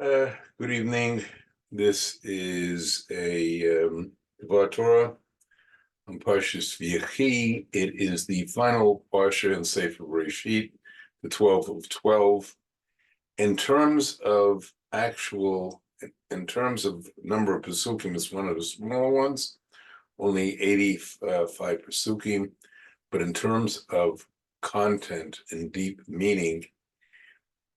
Good evening. This is a Dvar Torah on Parshas Vayechi. It is the final parsha in Sefer Bereshit, the 12 of 12. In terms of number of pesukim, it's one of the small ones, only 85 pesukim. But in terms of content and deep meaning,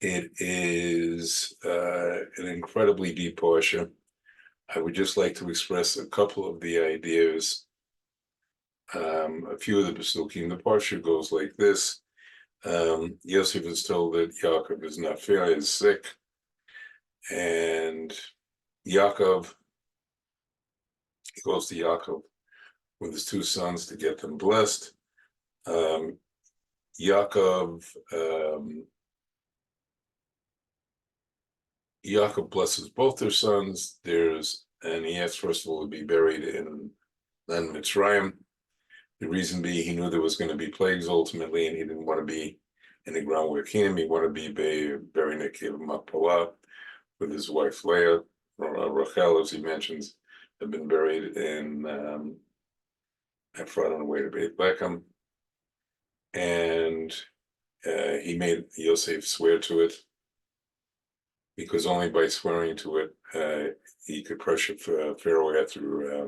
it is an incredibly deep parsha. I would just like to express a couple of the ideas, a few of the pesukim. The parsha goes like this. Yosef is told that Yaakov is not fair, is sick, and Yaakov, he goes to Yaakov with his two sons to get them blessed. Yaakov blesses both their sons. And he asks first of all to be buried in land Mitzrayim. The reason being, he knew there was going to be plagues ultimately, and he didn't want to be in the ground where Canaan. He wanted to be buried in the cave of Machpelah with his wife Leah, or Rachel, as he mentions, had been buried in Ephraim on the way to Beit Lechem. And he made Yosef swear to it, because only by swearing to it, he could pressure Pharaoh after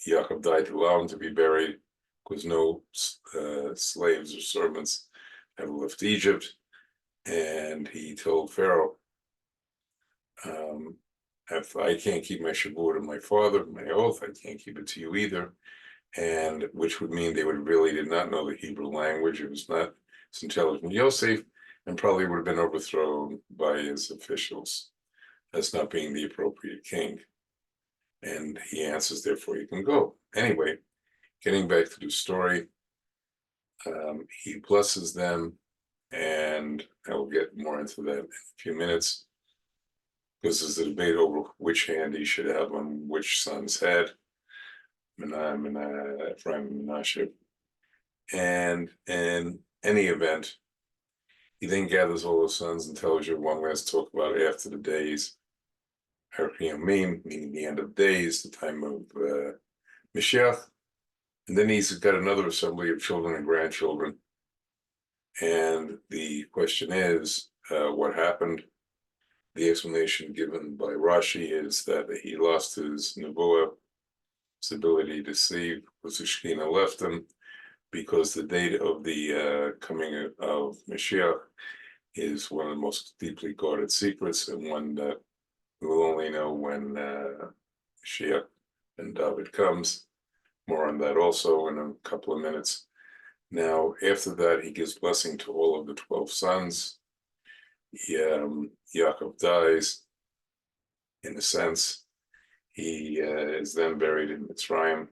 Yaakov died to allow him to be buried, because no slaves or servants ever left Egypt. And he told Pharaoh, if I can't keep my shabbat to my father, my oath, I can't keep it to you either. And which would mean they really did not know the Hebrew language. It was not as intelligent Yosef, and probably would have been overthrown by his officials as not being the appropriate king. And he answers, therefore you can go. Anyway, getting back to the story, he blesses them, and I will get more into that in a few minutes, because there's a debate over which hand he should have on which son's head, Ephraim and Menashe. And in any event, he then gathers all his sons and tells you one last talk about after the days, meaning the end of days, the time of Mashiach. And then he's got another assembly of children and grandchildren. And the question is, what happened? The explanation given by Rashi is that he lost his nevuah, his ability to see, because the Shekhinah left him, because the date of the coming of Mashiach is one of the most deeply guarded secrets, and one that we will only know when Mashiach and David comes. More on that also in a couple of minutes. Now, after that, he gives blessing to all of the 12 sons. Yaakov dies, in a sense. He is then buried in Mitzrayim.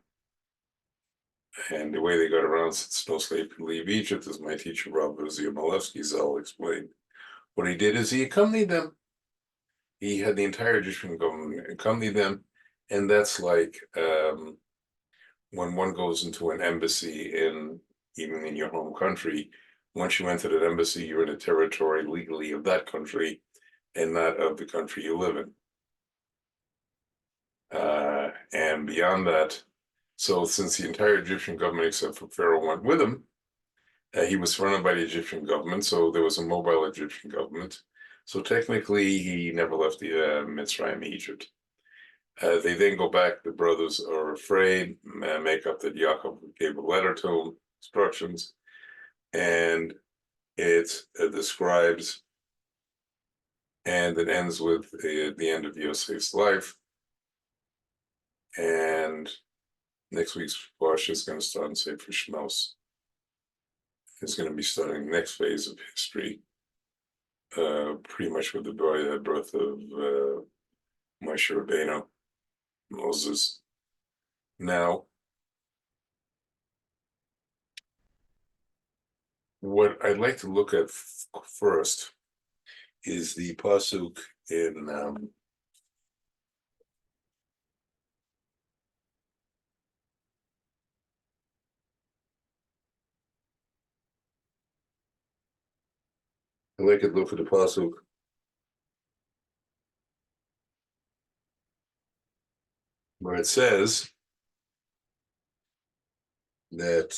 And the way they got around, since no slave could leave Egypt, as my teacher, Rabbi Malevsky Zal, explained, what he did is he accompanied them. He had the entire Egyptian government accompany them. And that's like when one goes into an embassy even in your home country. Once you enter that embassy, you're in a territory legally of that country and not of the country you live in. And beyond that, so since the entire Egyptian government, except for Pharaoh, went with him, he was surrounded by the Egyptian government, so there was a mobile Egyptian government. So technically, he never left the Mitzrayim, Egypt. They then go back. The brothers are afraid, make up that Yaakov gave a letter to him, instructions, and it describes, and it ends with the end of Yosef's life. And next week's parsha is going to start in Sefer Shmos. It's going to be starting the next phase of history, pretty much with the birth of Moshe Rabbeinu, Moses. Now, what I'd like to look at first is the pasuk in I'd like to look at the pasuk where it says that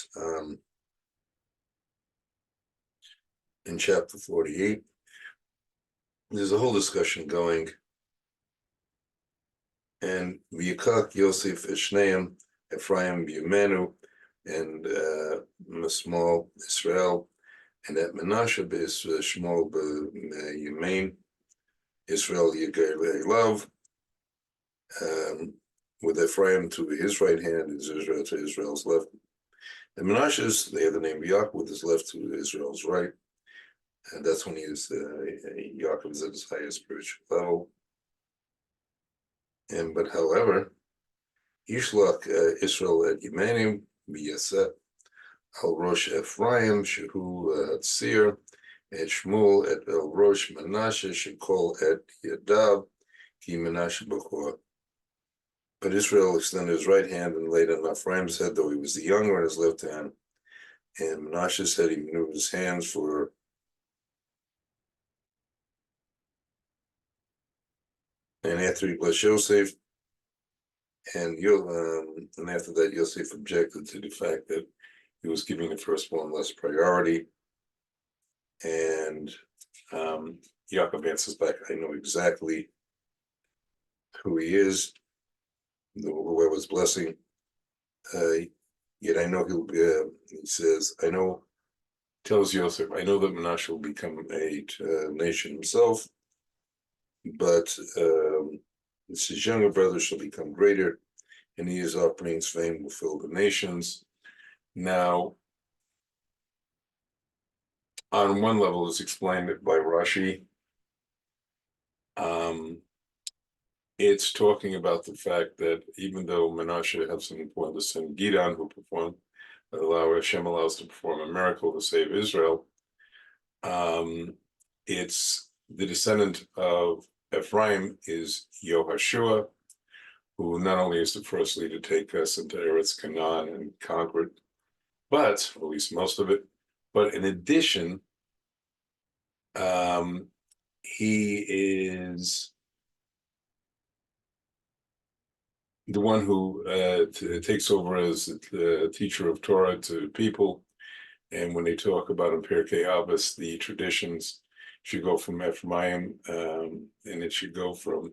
in chapter 48, there's a whole discussion going, and V'yikach Yosef Eshneim, Ephraim B'Yemenu, and Small Israel, and at Menashe Shmuel B'Yemen, Israel Yigay Love, with Ephraim to his right hand, is Israel to Israel's left. The Menashe's, they have the name Yaakov with his left to Israel's right. And that's when he is, Yaakov is at his highest spiritual level. But however, Yishlach Israel at Yemanim, B'Yaset, Al Rosh Ephraim, Shehu Tzir, at Shmuel at El Rosh Menashe, Shekol at Yadav, Ki Menashe B'Chor. But Israel extended his right hand and laid on Ephraim's head, though he was the younger, on his left hand. And Menashe said he maneuvered his hands for. And after he blessed Yosef, and after that, Yosef objected to the fact that he was giving the firstborn less priority. And Yaakov answers back, I know exactly who he is, who I was blessing. Yet I know he'll be, he says, tells Yosef, I know that Menashe will become a nation himself, but his younger brother shall become greater, and his offerings fame will fill the nations. Now, on one level, it's explained by Rashi. It's talking about the fact that even though Menashe has an important son, Gidon, who performed, Hashem allows to perform a miracle to save Israel, it's the descendant of Ephraim is Yehoshua, who not only is the first leader to take us into Eretz Canaan and conquer it, but at least most of it. But in addition, he is the one who takes over as the teacher of Torah to people. And when they talk about in Pirkei Avos, the traditions should go from Ephraim, and it should go from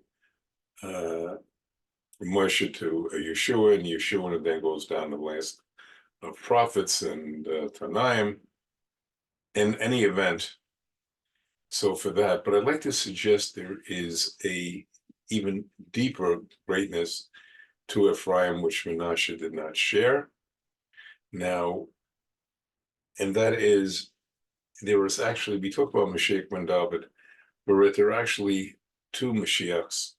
Moshe to Yeshua, and Yeshua then goes down the list of prophets and Tanaim. In any event, so for that, but I'd like to suggest there is a even deeper greatness to Ephraim, which Menashe did not share. Now, and that is, there was actually, we talk about Mashiach ben David, but there are actually two Mashiachs.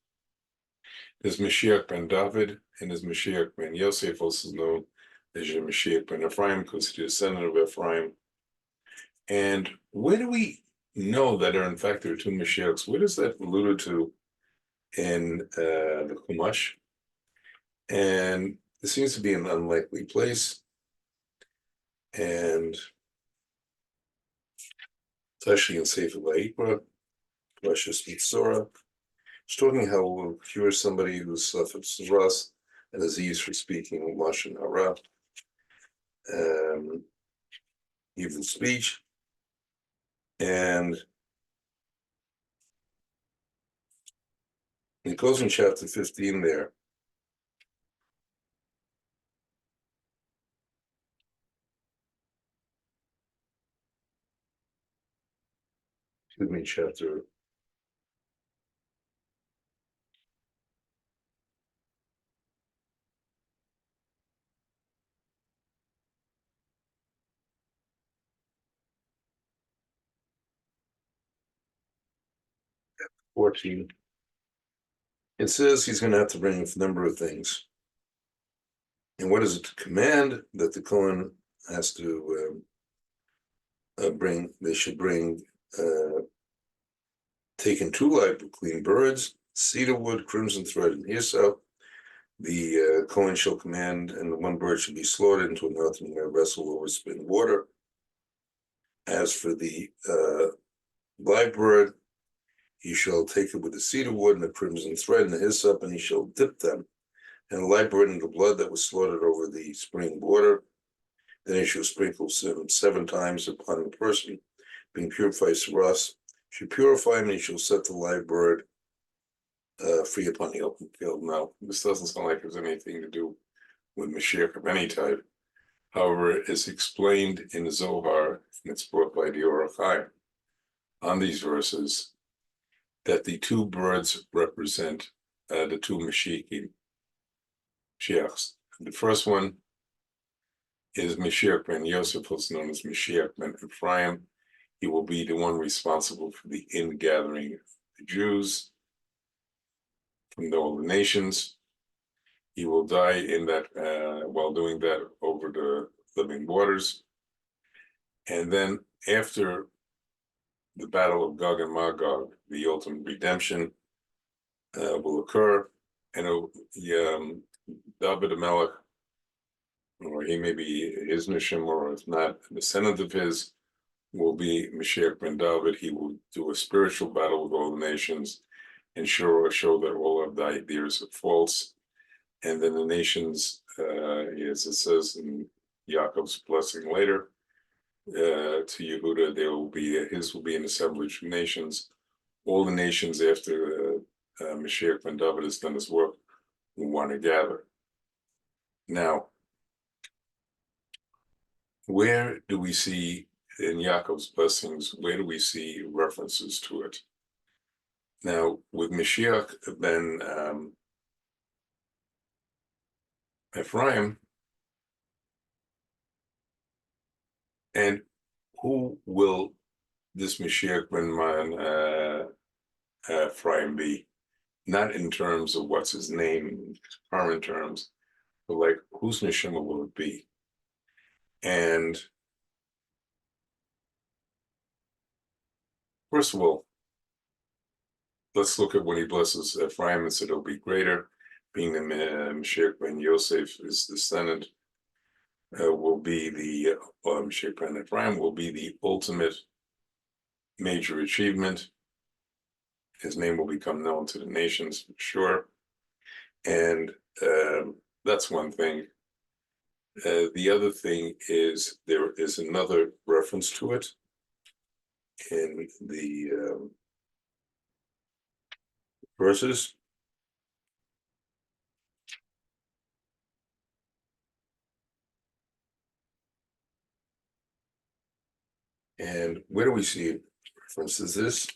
There's Mashiach ben David, and there's Mashiach ben Yosef, also known as Mashiach ben Ephraim, because he's a descendant of Ephraim. And where do we know that in fact there are two Mashiachs? Where does that alluded to in the Chumash? And it seems to be an unlikely place. And it's actually in Sefer Vayikra, Parashat Mitzorah. It's talking how we'll cure somebody who suffers ras, a disease for speaking Lashon Hara, evil speech, and it goes in chapter 15 there. Excuse me, chapter 14. It says he's going to have to bring a number of things. And what is it to command that the Kohen has to bring? They should bring taken 2 live clean birds, cedar wood, crimson thread, and hyssop. The Kohen shall command, and the one bird should be slaughtered into an earthenware vessel over spring water. As for the live bird, he shall take it with the cedar wood and the crimson thread and the hyssop, and he shall dip them and the live bird and the blood that was slaughtered over the spring border. Then he shall sprinkle 7 times upon the person, being purified saras. Should purify him, and he shall set the live bird free upon the open field. Now, this doesn't sound like there's anything to do with Mashiach of any type. However, it's explained in the Zohar, and it's brought by the Or HaChaim on these verses, that the 2 birds represent the 2 Mashiachs. The first one is Mashiach ben Yosef, also known as Mashiach ben Ephraim. He will be the one responsible for the ingathering of the Jews from all the nations. He will die in that while doing that over the living waters. And then after the battle of Gog and Magog, the ultimate redemption will occur, and David HaMelech, or he may be his Nishim, or if not, a descendant of his, will be Mashiach ben David. He will do a spiritual battle with all the nations and show that all of the ideas are false. And then the nations, as it says in Yaakov's blessing later, to Yehuda, his will be an assemblage of nations. All the nations after Mashiach ben David has done his work will want to gather. Now, where do we see in Yaakov's blessings, where do we see references to it? Now, with Mashiach ben Ephraim, and who will this Mashiach ben Ephraim be? Not in terms of what's his name, current terms, but like whose neshama will it be? And first of all, let's look at when he blesses Ephraim and said it'll be greater, being the Mashiach ben Yosef, his descendant, will be the Mashiach ben Ephraim will be the ultimate major achievement. His name will become known to the nations for sure, and that's one thing. The other thing is there is another reference to it in the verses. And where do we see it? Reference is this.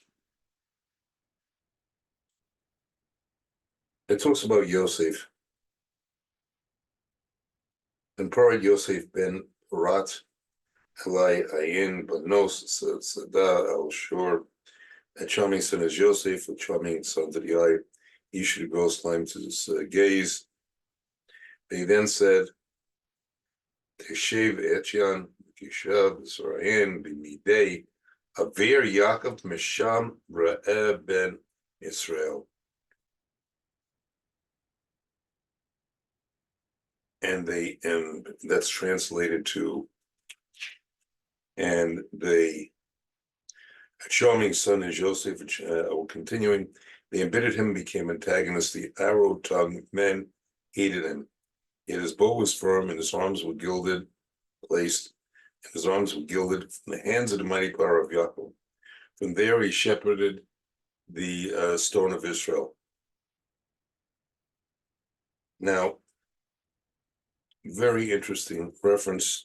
It talks about Yosef. And Parashat Yosef ben Parat, Elai Ayin Banos Sada Al Shur, a charming son is Yosef, a charming son to the eye. He should go slime to his gaze. They then said, Teshev Etyan, Tishav, Zerayin, Bimidei, Aver Yaakov Mesham Ra'eh ben Israel. And that's translated to, and a charming son is Joseph, continuing, they embittered him, became antagonists. The arrow-tongued men hated him. Yet his bow was firm, and his arms were placed, and his arms were gilded from the hands of the mighty power of Yaakov. From there he shepherded the stone of Israel. Now, very interesting reference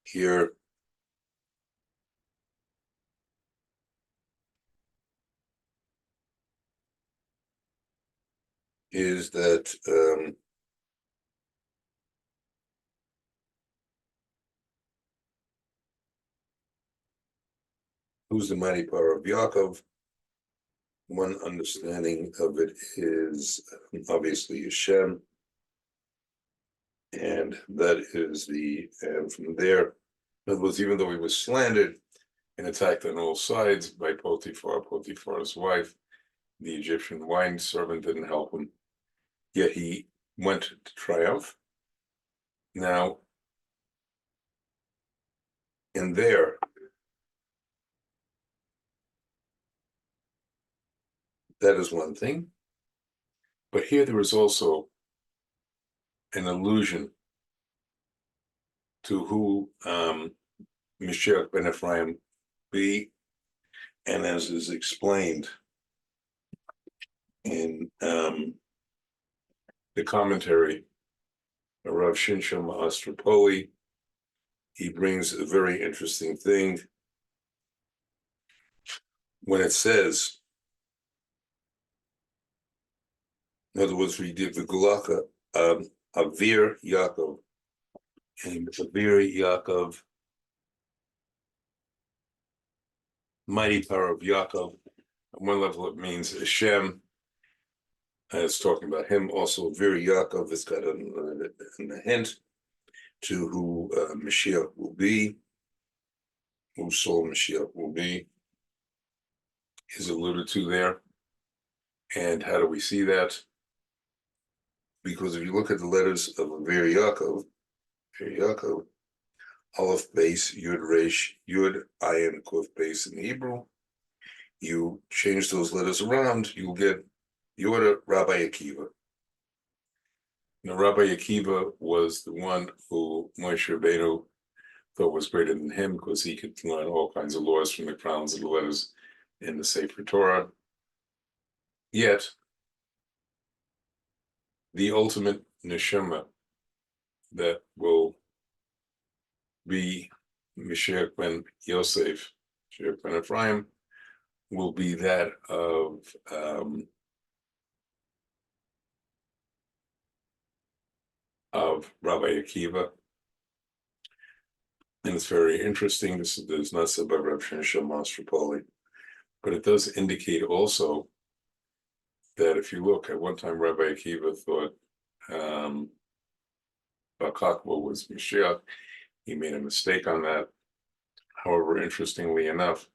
here is that who's the mighty power of Yaakov? One understanding of it is obviously Hashem, and that is and from there, in other words, even though he was slandered and attacked on all sides by Potiphar's wife, the Egyptian wine servant didn't help him, yet he went to triumph. Now, in there, that is one thing. But here there is also an allusion to who Mashiach ben Ephraim be, and as is explained in the commentary of Rav Shinshon Astropoli, he brings a very interesting thing when it says, in other words, we did the Gulaka, Avir Yaakov, and Avir Yaakov, mighty power of Yaakov. On one level, it means Hashem. It's talking about him. Also, Avir Yaakov has got a hint to who Mashiach will be, who Soul Mashiach will be, is alluded to there. And how do we see that? Because if you look at the letters of Avir Yaakov, Aleph base, Yud Resh, Yud, Ayin, Kuf base in Hebrew, you change those letters around, you'll get Yoda Rabbi Akiva. Now, Rabbi Akiva was the one who Moshe Rabbeinu thought was greater than him because he could learn all kinds of laws from the crowns of the letters in the Sefer Torah. Yet, the ultimate neshama that will be Mashiach ben Yosef, Mashiach ben Ephraim, will be that of Rabbi Akiva. And it's very interesting. This is not said by Rav Shinshon Astropoli, but it does indicate also that if you look, at one time Rabbi Akiva thought Bar Kokhba was Mashiach. He made a mistake on that. However, interestingly enough,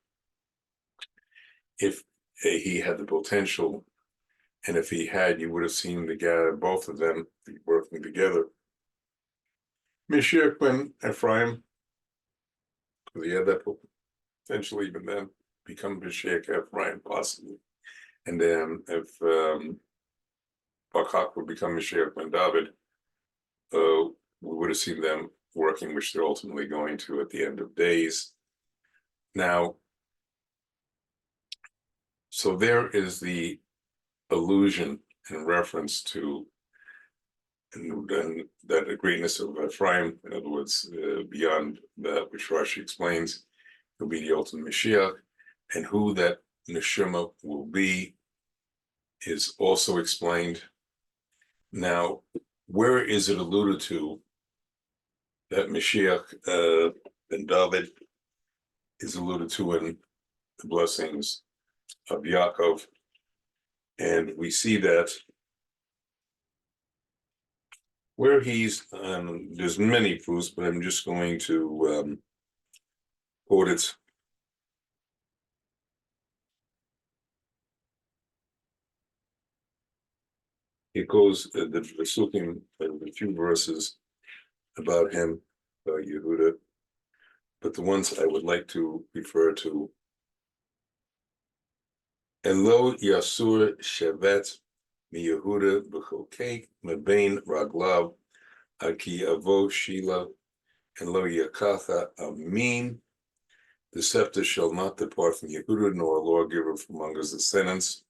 if he had the potential, and if he had, you would have seen both of them working together. Mashiach ben Ephraim, because he had that potential even then, become Mashiach Ephraim possibly. And then if Bar Kokhba would become Mashiach ben David, we would have seen them working, which they're ultimately going to at the end of days. Now, so there is the allusion and reference to and that the greatness of Ephraim, in other words, beyond that which Rashi explains, will be the ultimate Mashiach, and who that neshama will be is also explained. Now, where is it alluded to that Mashiach ben David is alluded to in the blessings of Yaakov? And we see that where he's, there's many proofs, but I'm just going to quote it. It goes, the Pesukim, a few verses about him, Yehuda, but the ones I would like to refer to. And lo Yasur Shevet mi Yehuda b'chokei mebein raglav aki avo shila, and lo Yakacha amin. The scepter shall not depart from Yehuda, nor a lawgiver from among his descendants,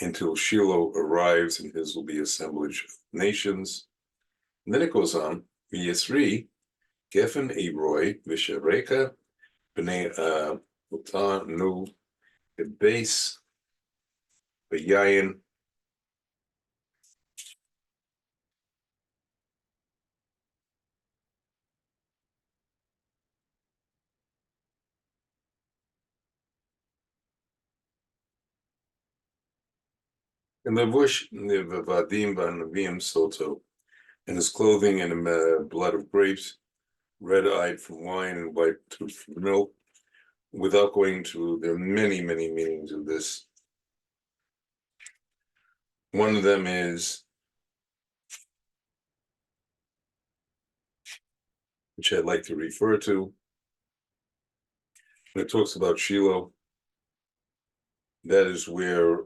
until Shiloh arrives, and his will be assemblage of nations. And then it goes on, Yisri, Geffen Eroy, Vishareka, Bnei Uta Nu, the base, Yayin. And the bush, the Vadim Vanavim Soto, and his clothing and blood of grapes, red-eyed from wine and white-toothed from milk. Without going into, there are many, many meanings of this. One of them is, which I'd like to refer to, when it talks about Shiloh, that is where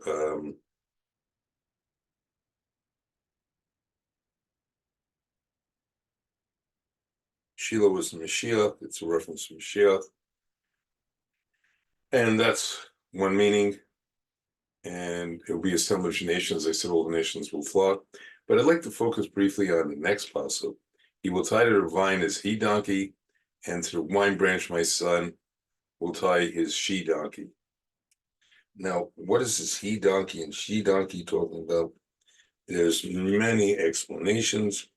Shiloh was the Mashiach. It's a reference to Mashiach. And that's one meaning. And it will be assemblage of nations. I said all the nations will flock. But I'd like to focus briefly on the next pasuk. He will tie to the vine his he donkey, and to the wine branch my son will tie his she donkey. Now, what is this he donkey and she donkey talking about? There's many explanations,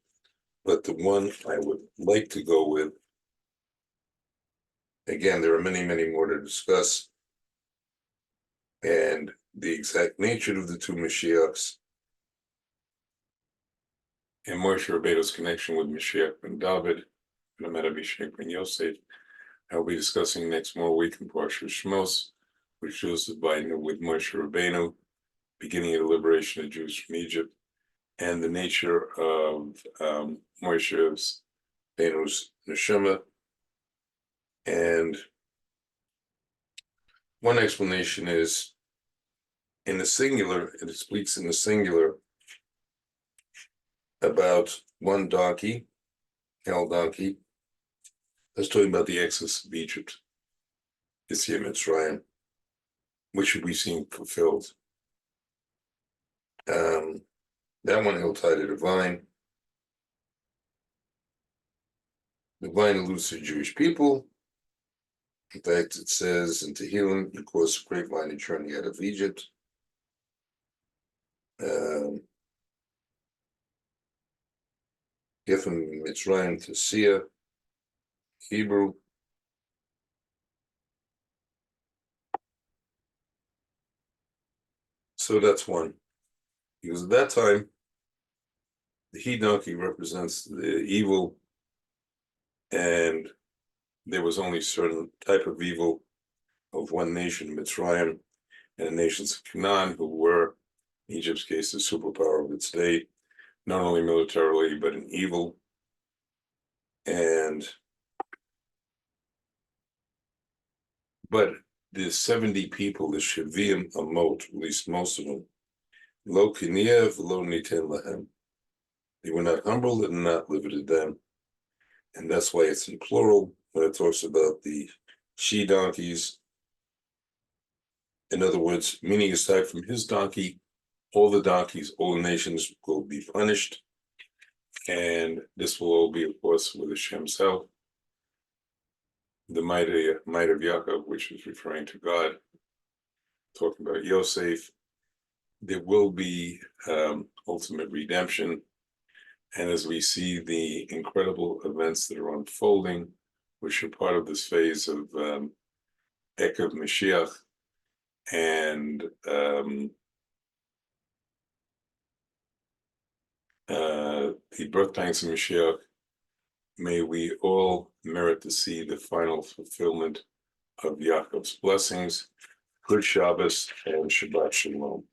but the one I would like to go with, again, there are many, many more to discuss, and the exact nature of the two Mashiachs, and Moshe Rabbeinu's connection with Mashiach ben David, and Ahmed Abishai ben Yosef. I'll be discussing next more week in Parashat Shmos, which shows the Biden with Moshe Rabbeinu, beginning of the liberation of Jews from Egypt, and the nature of Moshe Rabbeinu's neshama. And one explanation is in the singular, it speaks in the singular about one donkey, hell donkey. That's talking about the exodus of Egypt, Yetziat Mitzrayim, which should be seen fulfilled. That one he'll tie to the vine. The vine alludes to the Jewish people. In fact, it says in Tehillim, you caused a grapevine to journey out of Egypt. Giffen Mitzrayim to Sia, Hebrew. So that's one. Because at that time, the he donkey represents the evil, and there was only a certain type of evil of one nation, Mitzrayim, and the nations of Canaan, who were, in Egypt's case, the superpower of its day, not only militarily, but in evil. But the 70 people, the Shevim Amot, at least most of them, Lo Kiniev, Lo Niten Lahem. They were not humbled and not limited them. And that's why it's in plural when it talks about the she donkeys. In other words, meaning aside from his donkey, all the donkeys, all the nations will be punished. And this will all be, of course, with Hashem's help. The might of Yaakov, which is referring to God, talking about Yosef. There will be ultimate redemption. And as we see the incredible events that are unfolding, which are part of this phase of Ekev Mashiach, and the birth pangs of Mashiach, may we all merit to see the final fulfillment of Yaakov's blessings. Good Shabbos and Shabbat Shalom.